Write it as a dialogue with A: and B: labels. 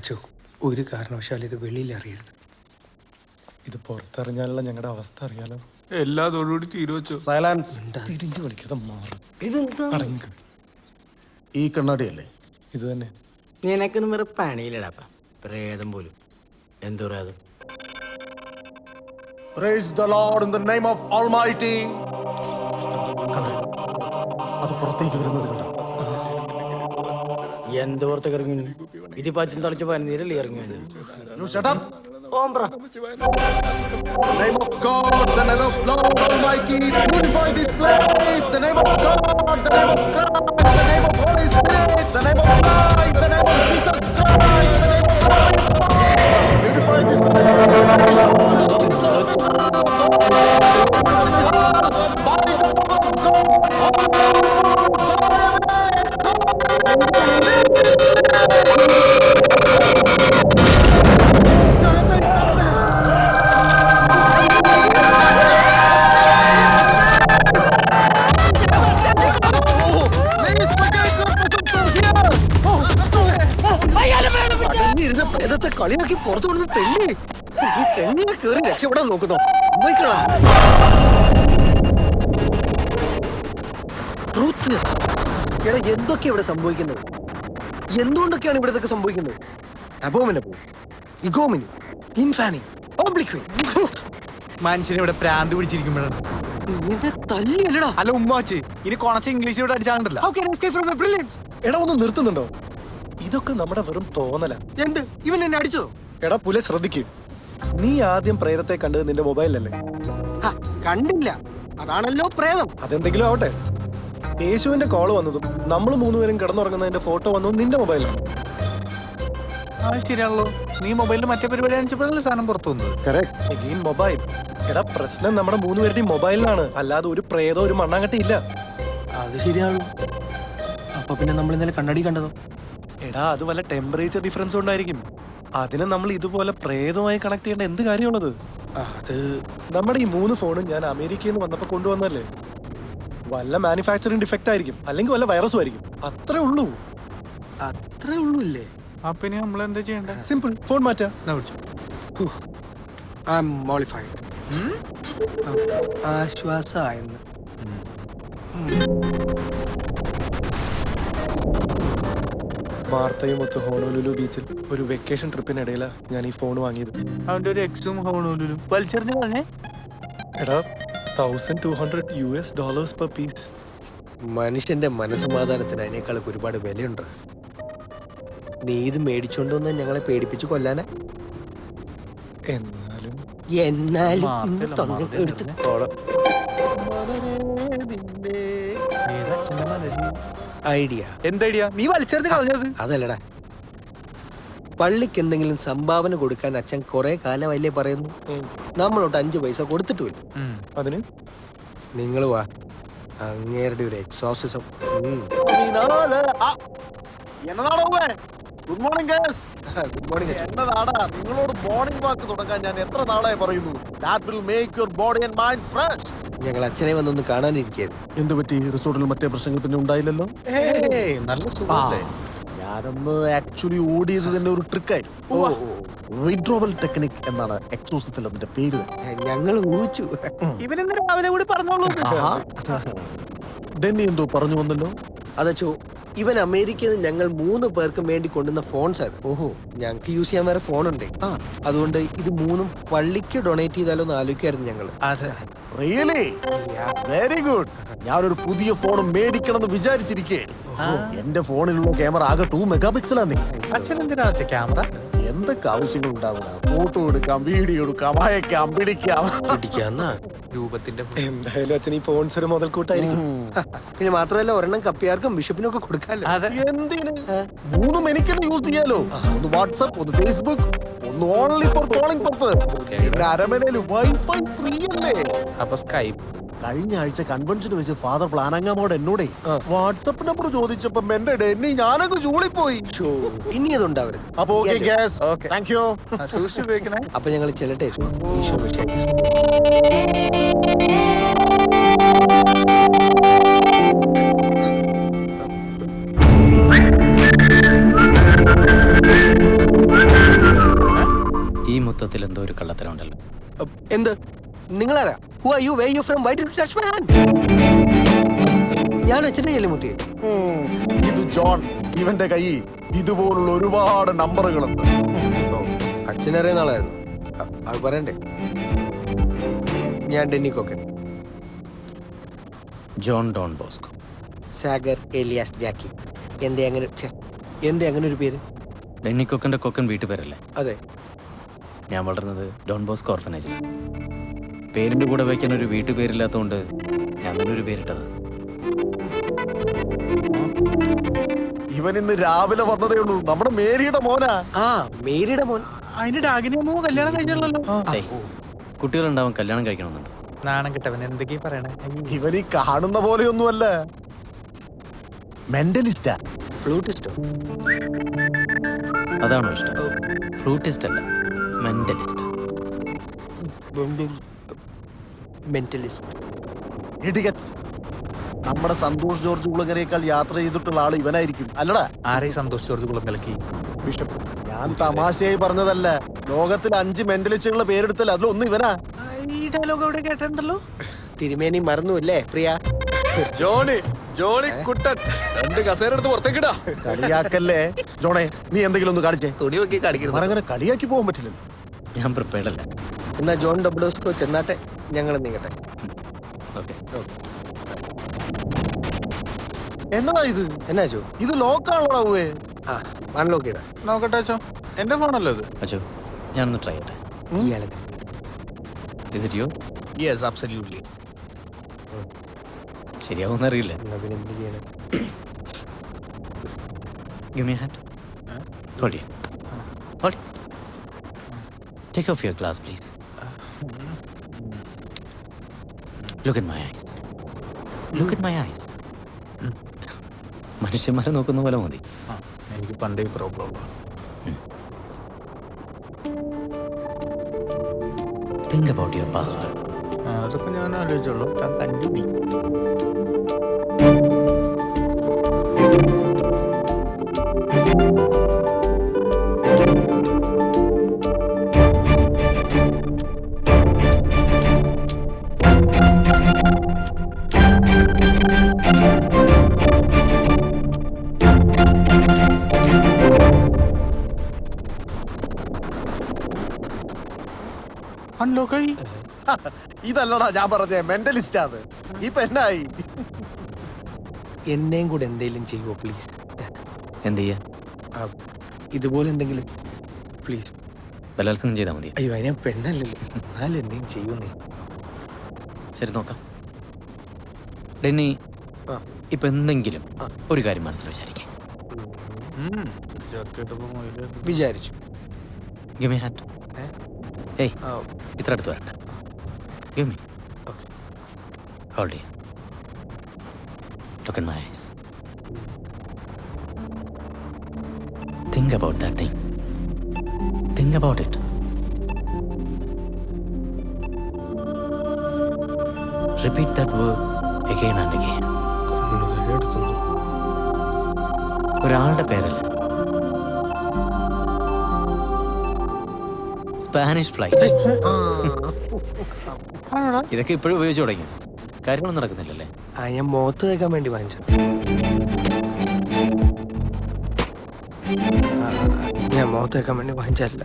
A: അച്ചോ, ഒരു കാരണവശാലും ഇത് വെളിയിൽ അറിയരുത്.
B: ഇത് പുറത്തറിഞ്ഞാലുള്ള ഞങ്ങളുടെ അവസ്ഥ അറിയാലോ.
C: എല്ലാതോടുകൂടി തീരുവച്ചോ.
D: സൈലൻസ്.
B: തിരിഞ്ഞു കളിക്കാതെ മാറും.
A: ഇതെന്താ?
B: അടങ്ങ്.
D: ഈ കണ്ണാടിയല്ലേ?
B: ഇത് തന്നെ.
E: നിനക്കൊന്നും വേറെ പണിയില്ലടാപ്പ. പ്രേതം പോലും. എന്ത് പ്രേതം?
D: Praise the Lord in the name of Almighty. കണ്ടോ? അത് പുറത്തേക്ക് വരുന്നത് കണ്ടോ?
E: എന്ത് പുറത്തേക്ക് ഇറങ്ങി? ഇത് പച്ചും തളിച്ച് പനിനീരല്ലേ ഇറങ്ങി?
D: You shut up.
E: Ombre.
D: The name of God, the name of Lord Almighty, purify this place. The name of God, the name of Christ, the name of Holy Spirit, the name of life, the name of Jesus Christ, the name of God. Purify this place.
F: പ്രേതത്തെ കളിയാക്കി പുറത്തു കൊണ്ടു തെങ്ങി ഈ തെങ്ങിനെ കയറി രക്ഷപ്പെടാൻ നോക്കുന്നോ? എടാ, എന്തൊക്കെയാ ഇവിടെ സംഭവിക്കുന്നത്? എന്തുകൊണ്ടൊക്കെയാണ് ഇവിടെ ഇതൊക്കെ സംഭവിക്കുന്നത്? അബോമിനബിൾ, ഇഗോമിനി, ഇൻഫാനി, ഓബ്ലിക്വി.
C: മനുഷ്യനെ ഇവിടെ പ്രാന്ത് പിടിച്ചിരിക്കുമ്പോഴാണ്.
F: നിന്റെ തല്ലിയല്ലടാ.
C: അല്ല ഉമ്മാച്ച്, ഇനി കൊണച്ച ഇംഗ്ലീഷ് ഇവിടെ അടിച്ചാണ്ടല്ലോ.
F: How can I escape from my brilliance?
B: എടാ, ഒന്ന് നിർത്തുന്നുണ്ടോ? ഇതൊക്കെ നമ്മുടെ വെറും തോന്നല.
F: എന്ത്? ഇവൻ എന്നെ അടിച്ചോ?
B: എടാ പുല, ശ്രദ്ധിക്ക്. നീ ആദ്യം പ്രേതത്തെ കണ്ടത് നിന്റെ മൊബൈലല്ലേ?
F: കണ്ടില്ല, അതാണല്ലോ പ്രേതം.
B: അതെന്തെങ്കിലും ആവട്ടെ. യേശുവിന്റെ കോള് വന്നതും നമ്മൾ മൂന്നുപേരും കിടന്നുറങ്ങുന്നതിന്റെ ഫോട്ടോ വന്നതും നിന്റെ മൊബൈലാണ്.
C: ആ ശരിയാണല്ലോ. നീ മൊബൈലിൽ മറ്റേ പരിപാടി കാണിച്ചപ്പോഴല്ലേ സാധനം പുറത്തു വന്നത്.
B: Again mobile. എടാ, പ്രശ്നം നമ്മുടെ മൂന്നുപേരുടെയും മൊബൈലിലാണ്, അല്ലാതെ ഒരു പ്രേതോ ഒരു മണ്ണാങ്കട്ടി ഇല്ല.
F: അത് ശരിയാണല്ലോ. അപ്പൊ പിന്നെ നമ്മൾ ഇന്നലെ കണ്ണാടി കണ്ടതോ?
B: എടാ, അത് വല്ല ടെമ്പറേച്ചർ ഡിഫറൻസ് കൊണ്ടായിരിക്കും. അതിനെ നമ്മൾ ഇതുപോലെ പ്രേതമായി കണക്ട് ചെയ്യേണ്ട എന്ത് കാര്യമുള്ളത്?
A: അത്
B: നമ്മുടെ ഈ 3 ഫോണും ഞാൻ അമേരിക്കയിൽ നിന്ന് വന്നപ്പോ കൊണ്ടുവന്നല്ലേ. വല്ല മാനുഫാക്ചറിങ് ഡിഫക്റ്റ് ആയിരിക്കും, അല്ലെങ്കിൽ വല്ല വൈറസും ആയിരിക്കും. അത്രേ ഉള്ളൂ.
F: അത്രേ ഉള്ളൂ അല്ലേ?
C: അപ്പൊ ഇനി നമ്മൾ എന്താ ചെയ്യണ്ടേ?
B: സിമ്പിൾ, ഫോൺ മാറ്റാം.
F: I am mollified. ആശ്വാസമായെന്ന്.
B: വാർത്തയും ഒത്ത് ഹോണോലുലു ബീച്ചിൽ ഒരു വെക്കേഷൻ ട്രിപ്പിനിടയിലാണ് ഞാൻ ഈ ഫോൺ വാങ്ങിയത്.
C: അവന്റെ ഒരു എക്സും ഹോണൂലും വലിച്ചെറിഞ്ഞു പറഞ്ഞേ.
B: എടാ, $1,200 per piece.
F: മനുഷ്യന്റെ മനസ്സമാധാനത്തിന് അതിനേക്കാളൊക്കെ ഒരുപാട് വിലയുണ്ട്. നീ ഇത് മേടിച്ചോണ്ടോന്ന് ഞങ്ങളെ പേടിപ്പിച്ച് കൊല്ലാനാ?
B: എന്നാലും
F: ഐഡിയ.
C: എന്തൈഡിയ? നീ വലിച്ചെറിഞ്ഞ് കളഞ്ഞത്.
F: അതല്ലടാ, പള്ളിക്ക് എന്തെങ്കിലും സംഭാവന കൊടുക്കാൻ അച്ഛൻ കുറെ കാലമല്ലേ പറയുന്നു. നമ്മളോട്ട് 5 പൈസ കൊടുത്തിട്ടുമില്ല.
B: അതിന്
F: നിങ്ങൾ വാ, അങ്ങേരുടെ ഒരു exorcism.
D: Good morning guys.
F: Good morning.
D: എന്നതാടാ നിങ്ങളോട് മോർണിംഗ് വാക്ക് തുടങ്ങാൻ ഞാൻ എത്ര നാളായി പറയുന്നു. That will make your body and mind fresh.
F: ഞങ്ങൾ അച്ഛനെ വന്നൊന്ന് കാണാനിരിക്കായിരുന്നു.
D: എന്ത് പറ്റി? റിസോർട്ടിൽ മറ്റേ പ്രശ്നങ്ങൾ പിന്നെ ഉണ്ടായില്ലല്ലോ.
F: നല്ല സുഖമല്ലേ?
D: ഞാനൊന്ന് ആക്ച്വലി ഓടിയത് തന്നെ ഒരു ട്രിക്കായിരുന്നു. വിഡ്രോവൽ ടെക്നിക് എന്നാണ് എക്സോസത്തിൽ അതിന്റെ പേര്.
F: ഞങ്ങൾ ഊഹിച്ചു.
C: ഇവനെന്താ രാവിലെ കൂടി പറഞ്ഞോളൂ.
D: ഡെന്നി എന്തോ പറഞ്ഞു വന്നല്ലോ.
F: അതച്ചോ, ഇവൻ അമേരിക്കയിൽ നിന്ന് ഞങ്ങൾ 3 പേർക്കും വേണ്ടി കൊണ്ടുവന്ന ഫോൺസ് ആണ്. ഓഹോ, ഞങ്ങൾക്ക് യൂസ് ചെയ്യാൻ വേറെ ഫോണുണ്ട്. അതുകൊണ്ട് ഇത് 3ഉം പള്ളിക്ക് ഡൊണേറ്റ് ചെയ്താലോ എന്ന് ആലോചിക്കായിരുന്നു ഞങ്ങൾ.
C: അതെ,
D: റിയലി വെരി ഗുഡ്. ഞാനൊരു പുതിയ ഫോൺ മേടിക്കണം എന്ന് വിചാരിച്ചിരിക്കേ. എന്റെ ഫോണിലുള്ള ക്യാമറ ആകെ 2 മെഗാപിക്സലാന്നേ.
C: അച്ഛൻ എന്തിനാ ക്യാമറ?
D: എന്തൊക്കെ ആവശ്യങ്ങൾ ഉണ്ടാവുക? ഫോട്ടോ എടുക്കാം, വീഡിയോ എടുക്കാം, അയക്കാം, പിടിക്കാം.
C: രൂപത്തിന്റെ
B: എന്തായാലും അച്ഛൻ ഈ ഫോൺസ് ഒരു മുതൽക്കൂട്ടായിരിക്കും.
F: പിന്നെ മാത്രമല്ല, ഒരെണ്ണം കപ്പിയാർക്കും ബിഷപ്പിനും ഒക്കെ കൊടുക്കാല്ലോ.
D: എന്തിന്? 3ഉം എനിക്കെന്നെ യൂസ് ചെയ്യാലോ. ഒന്ന് വാട്സ്ആപ്പ്, ഒന്ന് ഫേസ്ബുക്ക്, ഒന്ന് ഓൺലി ഫോർ കോളിംഗ് പർപ്പസ്. പിന്നെ അരമനയിൽ വൈഫൈ ഫ്രീ അല്ലേ.
C: അപ്പൊ സ്കൈപ്പ്.
D: കഴിഞ്ഞ ആഴ്ച കൺവെൻഷന് വെച്ച് ഫാദർ പ്ലാനങ്ങാമോട് എന്നോടെ വാട്സ്ആപ്പ് നമ്പർ ചോദിച്ചപ്പോ എന്റെ ഡെന്നി ഞാനൊക്കെ ചൂളിപ്പോയി.
F: ഇനി അതുണ്ടാവരുത്.
D: അപ്പൊ ഓക്കെ ഗ്യാസ്, താങ്ക് യു.
C: സൂക്ഷിച്ച് ഉപയോഗിക്കണേ.
F: അപ്പൊ ഞങ്ങൾ ചെല്ലട്ടെ. ഈശോ നിങ്ങളാരാ? Who are you? Where you from? Why did you touch my hand? ഞാൻ അച്ഛൻ്റെ കയ്യിലെ മുത്തി.
D: ഇത് ജോൺ. ഇവന്റെ കൈ ഇതുപോലുള്ള ഒരുപാട് നമ്പറുകളുണ്ട്.
F: അച്ഛനറിയുന്ന ആളായിരുന്നു. അത് പറയണ്ടേ? ഞാൻ ഡെന്നി കോക്കൻ.
E: ജോൺ ഡോൺ ബോസ്കോ.
F: സാഗർ ഏലിയാസ് ജാക്കി. എന്തേ അങ്ങനെ ഒരു പേര്?
E: ഡെന്നി കൊക്കൻ്റെ കൊക്കൻ വീട്ടുപേരല്ലേ?
F: അതെ.
E: ഞാൻ വളർന്നത് ഡോൺ ബോസ്കോ ഓർഫനേജിലാണ്. പേരിൻ്റെ കൂടെ വയ്ക്കാൻ ഒരു വീട്ടുപേരില്ലാത്തതുകൊണ്ട് ഞാൻ തന്നെ ഒരു പേരിട്ടത്.
D: ഇവൻ ഇന്ന് രാവിലെ വന്നതേ ഉള്ളൂ. നമ്മുടെ മേരിയുടെ മോനാ.
F: ആ, മേരിയുടെ മോൻ.
C: അതിന്റെ ഡാഗിനെ കല്യാണം കഴിച്ചല്ലോ.
E: കുട്ടികളുണ്ടാവും, കല്യാണം കഴിക്കണമെന്നുണ്ട്.
C: നാണം കിട്ടവൻ എന്തൊക്കെയാ പറയണേ?
D: ഇവൻ ഈ കാണുന്ന പോലെയൊന്നുമല്ല. മെന്റലിസ്റ്റാ.
F: ഫ്ലൂട്ടിസ്റ്റോ?
E: അതാണോ ഇഷ്ടം? ഫ്ലൂട്ടിസ്റ്റ് അല്ല, മെന്റലിസ്റ്റ്.
F: മെന്റലിസ്റ്റ്.
D: ഇഡിയറ്റ്സ്. നമ്മുടെ സന്തോഷ് ജോർജ് കുളങ്ങരയേക്കാൾ യാത്ര ചെയ്തിട്ടുള്ള ആള് ഇവനായിരിക്കും അല്ലടാ?
C: ആരെയും സന്തോഷ് ജോർജ് കുളങ്കലക്കി?
D: ബിഷപ്പ്. ഞാൻ തമാശയായി പറഞ്ഞതല്ല. ലോകത്തിൽ 5 മെന്റലിസ്റ്റുകളുടെ പേരെടുത്തല്ല, അതിലൊന്ന് ഇവനാ.
C: ഈ ഡയലോഗ് എവിടെ കേട്ടിട്ടുണ്ടല്ലോ?
F: തിരുമേനി മറന്നുല്ലേ പ്രിയ?
B: ജോണി കുട്ടൻ 2 കസേര എടുത്ത് പുറത്തേക്കിടാ.
D: കളിയാക്കല്ലേ ജോണേ. നീ എന്തെങ്കിലും ഒന്ന് കാണിച്ചേ.
F: തുണി നോക്കി കാണിക്കുന്നു.
D: അങ്ങനെ കളിയാക്കി പോകാൻ പറ്റില്ല.
E: ഞാൻ പ്രിപ്പയർഡ് അല്ല.
F: എന്നാ ജോൺ ഡബ്ലോസ്കോ ചെന്നാട്ടെ, ഞങ്ങൾ നീങ്ങട്ടെ.
E: ഓക്കെ.
D: എന്നതാ ഇത്?
F: എന്നാ ചോ?
D: ഇത് ലോക്കാണല്ലോടാവേ.
F: ആ, അൺലോക്ക് ചെയ്താ.
C: നോക്കട്ടെ അച്ഛോ, എന്റെ ഫോണല്ലോ ഇത്.
E: അച്ഛോ, ഞാനൊന്ന് ട്രൈ ചെയ്യട്ടെ.
F: ഇയാളെ.
E: Is it your?
F: Yes, absolutely.
E: ശരിയാവുമെന്ന് അറിയില്ല.
F: എന്നാ പിന്നെ എന്ത് ചെയ്യണം?
E: Give me a hand. Hold it. Hold it. Take off your glass, please. Look at my eyes. Look at my eyes. മനുഷ്യന്മാരെ നോക്കുന്ന പോലെ മതി.
C: എനിക്ക് പണ്ടേ problem.
E: Think about your password.
C: അതൊക്കെ ഞാൻ ആലോചിച്ചോളൂ. കണ്ടിന്യൂ. അൺലോക്കായി.
D: ഇതല്ലടാ ഞാൻ പറഞ്ഞേ, മെന്റലിസ്റ്റാ അത്. ഇപ്പൊ എന്നായി?
F: എന്നെയും കൂടെ എന്തെങ്കിലും ചെയ്യുമോ പ്ലീസ്?
E: എന്ത് ചെയ്യാ?
F: ഇതുപോലെ എന്തെങ്കിലും പ്ലീസ്.
E: ബലാത്സംഗം ചെയ്താൽ മതി.
F: അയ്യോ, അതിനെ പെണ്ണല്ലല്ലോ. എന്നാലും എന്തെങ്കിലും ചെയ്യുന്നേ.
E: ശരി, നോക്കാം. ഡെന്നി,
F: ആ.
E: ഇപ്പൊ എന്തെങ്കിലും ഒരു കാര്യം മനസ്സിൽ വിചാരിക്കേ.
F: വിചാരിച്ചു.
E: Give me a hand. ഏയ്,
F: ആ,
E: ഇത്ര അടുത്ത് വരണ്ട. Give me.
F: Okay.
E: Hold it. Look in my eyes. Think about that thing. Think about it. Repeat that word again and again.
F: എടുക്കുന്നു.
E: ഒരാളുടെ പേരല്ല. Spanish flight. ഇതൊക്കെ ഇപ്പോഴും ഉപയോഗിച്ചു തുടങ്ങി. കാര്യങ്ങളൊന്നും നടക്കുന്നില്ലല്ലേ?
F: ആ, ഞാൻ മുഖത്ത് തേക്കാൻ വേണ്ടി വാങ്ങിച്ചു. ഞാൻ മുഖത്ത് തേക്കാൻ വേണ്ടി വാങ്ങിച്ചല്ല.